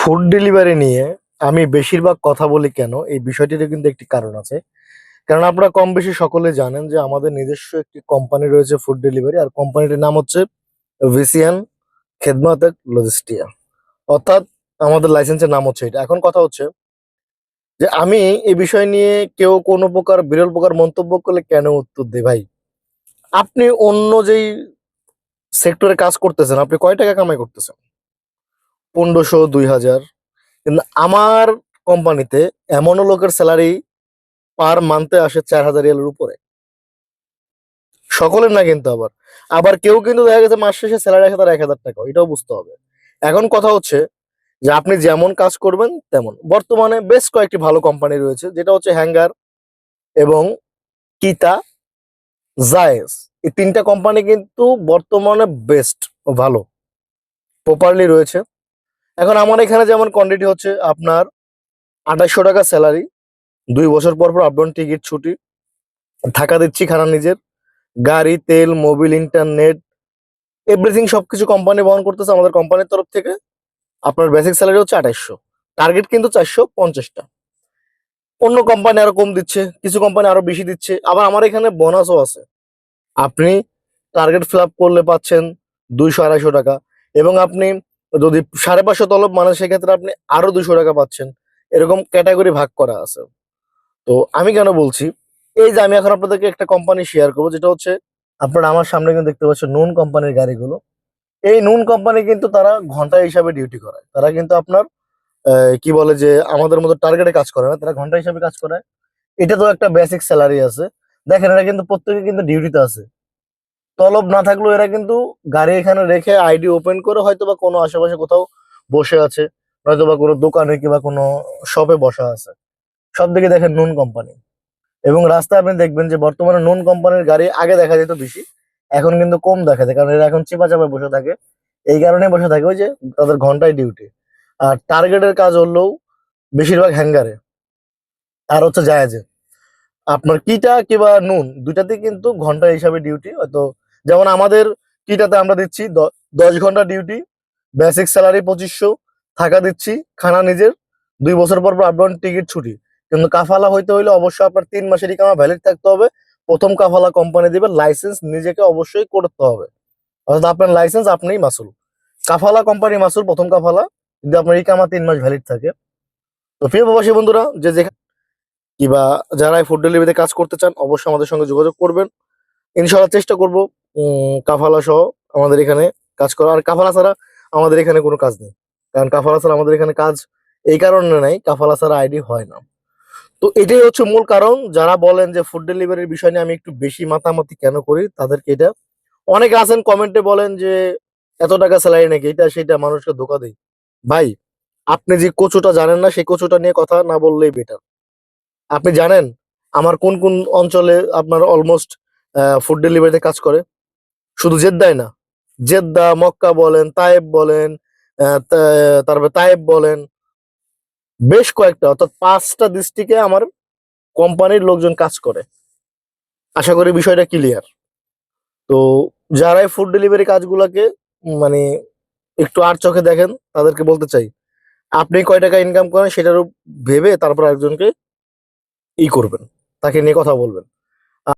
Food delivery নিয়ে আমি বেশিরভাগ কথা বলি কেন এই বিষয়টিরও কিন্তু একটি কারণ আছে। কারণ আপনারা কম বেশি সকলে জানেন যে আমাদের নিজস্ব একটি কোম্পানি রয়েছে ফুড ডেলিভারি, আর কোম্পানিটির নাম হচ্ছে ভিসিয়ান খেদমাত লজিস্টিয়া। অর্থাৎ আমাদের লাইসেন্সের নাম হচ্ছে এটা। এখন কথা হচ্ছে যে আমি এই বিষয় নিয়ে কেউ কোনো প্রকার বিরল প্রকার মন্তব্য করলে কেন উত্তর দেই ভাই? আপনি অন্য যেই সেক্টরে কাজ করতেছেন, আপনি কয় টাকা কামাই করতেছেন? 1500, 2000। কিন্তু আমার কোম্পানিতে এমনও লোকের স্যালারি পার মান্থে আসে 4000 রিয়ালের উপরে। সকলের না কিন্তু, আবার আবার কেউ কিন্তু দেখা গেছে মাস শেষে স্যালারি আসে তার 1000 টাকা, এটাও বুঝতে হবে। এখন কথা হচ্ছে যে আপনি যেমন কাজ করবেন তেমন। বর্তমানে বেশ কয়েকটি ভালো কোম্পানি রয়েছে, যেটা হচ্ছে হ্যাঙ্গার এবং কিতা, জায়েজ। এই তিনটা কোম্পানি কিন্তু বর্তমানে বেস্ট ও ভালো, প্রপারলি রয়েছে। এখন আমার এখানে যেমন কোয়ান্টিটি হচ্ছে আপনার 2800 টাকা স্যালারি, 2 বছর পর পর আপডাউন টিকিট, ছুটি, থাকা দিচ্ছি, খানা নিজের, গাড়ি, তেল, মোবিল, ইন্টারনেট, এভরিথিং সবকিছু কোম্পানি বহন করতেছে আমাদের কোম্পানির তরফ থেকে। আপনার বেসিক স্যালারি হচ্ছে 2800, টার্গেট কিন্তু 450টা। অন্য কোম্পানি আরো কম দিচ্ছে, কিছু কোম্পানি আরো বেশি দিচ্ছে, আবার আমার এখানে বোনাসও আছে। আপনি টার্গেট ফিল আপ করলে পাচ্ছেন 200-250 টাকা, এবং আপনি যদি 550 তলব মানে সেক্ষেত্রে আপনি আরো 200 টাকা পাচ্ছেন। এরকম ক্যাটাগরি ভাগ করা আছে। তো আমি কেন বলছি, এই যে আমি এখন আপনাদেরকে একটা কোম্পানি শেয়ার করবো, যেটা হচ্ছে আপনারা আমার সামনে কিন্তু দেখতে পাচ্ছেন নুন কোম্পানির গাড়িগুলো। এই নুন কোম্পানি কিন্তু তারা ঘন্টা হিসাবে ডিউটি করায়। তারা কিন্তু আপনার কি বলে যে আমাদের মতো টার্গেটে কাজ করে না, তারা ঘন্টা হিসাবে কাজ করায়। এটা তো একটা বেসিক স্যালারি আছে। দেখেন, এরা কিন্তু প্রত্যেকে কিন্তু ডিউটিতে আছে। তলব না থাকলেও এরা কিন্তু গাড়ি এখানে রেখে আইডি ওপেন করে হয়তো বা কোনো আশেপাশে কোথাও বসে আছে, নয়তো বা কোনো দোকানে কিংবা কোনো শপে বসা আছে। সব দিকে দেখেন নুন কোম্পানি। এবং রাস্তায় আপনি দেখবেন যে বর্তমানে নুন কোম্পানির গাড়ি আগে দেখা যেত বেশি, এখন কিন্তু কম দেখা যায়, কারণ এরা এখন চিপা চাপায় বসে থাকে। এই কারণে বসে থাকে ওই যে তাদের ঘন্টায় ডিউটি। আর টার্গেটের কাজ হলেও বেশিরভাগ হ্যাঙ্গারে আর হচ্ছে জায়াজে। আপনার কিটা কিংবা নুন দুইটাতে কিন্তু ঘন্টা হিসাবে ডিউটি হয়তো। যেমন আমাদের কিটাতে আমরা দিচ্ছি 10 ঘন্টা ডিউটি, বেসিক স্যালারি 2500, থাকা দিচ্ছি, খানা নিজের, 2 বছর পর পর আপডাউন টিকিট, ছুটি। কিন্তু কাফালা হইতে হইলে অবশ্যই আপনার 3 মাসের ইকামা ভ্যালিড থাকতে হবে। প্রথম কাফালা কোম্পানি দিবে, লাইসেন্স নিজেকে অবশ্যই করতে হবে। অর্থাৎ আপনার লাইসেন্স আপনিই মাসুল। কাফালা কোম্পানি মাসুল প্রথম কাফালা, যদি আপনার ইকামা 3 মাস ভ্যালিড থাকে। তো প্রিয় প্রবাসী বন্ধুরা, যে যেখানে কিবা যারা ফুড ডেলিভারিতে কাজ করতে চান অবশ্যই আমাদের সঙ্গে যোগাযোগ করবেন। ইনশাআল্লাহ চেষ্টা করব কাফালা সহ আমাদের এখানে কাজ করা। আর কাফালা ছাড়া আমাদের এখানে কোনো কাজ নেই। কারণ কাফালা ছাড়া আমাদের এখানে কাজ এই কারণে নাই, কাফালা ছাড়া আইডি হয় না। তো এটাই হচ্ছে মূল কারণ। যারা বলেন যে ফুড ডেলিভারির বিষয় নিয়ে আমি একটু বেশি মাতামাতি কেন করি, তাদেরকে এটা। অনেকে আছেন কমেন্টে বলেন যে এত টাকা স্যালারি নাকি, এটা সেটা, মানুষকে ধোকা দেয়। ভাই, আপনি যে কচুটা জানেন না, সেই কচুটা নিয়ে কথা না বললেই বেটার। আপনি জানেন আমার কোন কোন অঞ্চলে আপনার অলমোস্ট ফুড ডেলিভারিতে কাজ করে? শুধু জেদ্দায় না, জেদ্দা, মক্কা বলেন, তায়েব বলেন, তারপরে তায়েব বলেন, বেশ কয়েকটা, অর্থাৎ 5টা ডিস্ট্রিক্টে আমার কোম্পানির লোকজন কাজ করে। আশা করি বিষয়টা ক্লিয়ার। তো যারা ফুড ডেলিভারি কাজগুলোকে মানে একটু আর চোখে দেখেন, তাদেরকে বলতে চাই, আপনি কয় টাকা ইনকাম করেন সেটারও ভেবে তারপর একজনকে করবেন, তাকে নিয়ে কথা বলবেন।